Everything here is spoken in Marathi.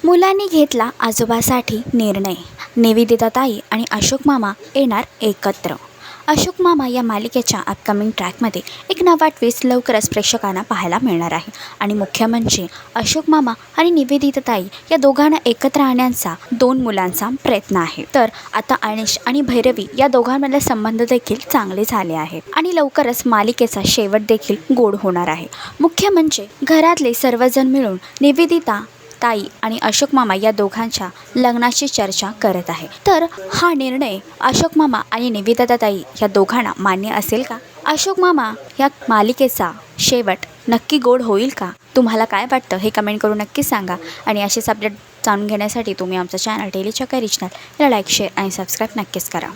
मुलांनी घेतला आजोबासाठी निर्णय. निवेदिता ताई आणि अशोक मामा येणार एकत्र. अशोक मामा या मालिकेच्या अपकमिंग ट्रॅकमध्ये एक नवा ट्विस्ट लवकरच प्रेक्षकांना पाहायला मिळणार आहे. आणि मुख्य म्हणजे अशोक मामा आणि निवेदिता ताई या दोघांना एकत्र आणण्याचा 2 मुलांचा प्रयत्न आहे. तर आता अनिश आणि भैरवी या दोघांमधले संबंध देखील चांगले झाले आहेत आणि लवकरच मालिकेचा शेवट देखील गोड होणार आहे. मुख्य म्हणजे घरातले सर्वजण मिळून निवेदिता ताई आणि अशोक मामा या दोघांच्या लग्नाची चर्चा करत आहे. तर हा निर्णय अशोक मामा आणि निवेदिता ताई या दोघांना मान्य असेल का? अशोक मामा या मालिकेचा शेवट नक्की गोड होईल का? तुम्हाला काय वाटतं हे कमेंट करून नक्की सांगा. आणि असेच अपडेट जाणून घेण्यासाठी तुम्ही आमचं चॅनल डेली चक्कर रिजनल याला लाईक, शेअर आणि सबस्क्राईब नक्कीच करा.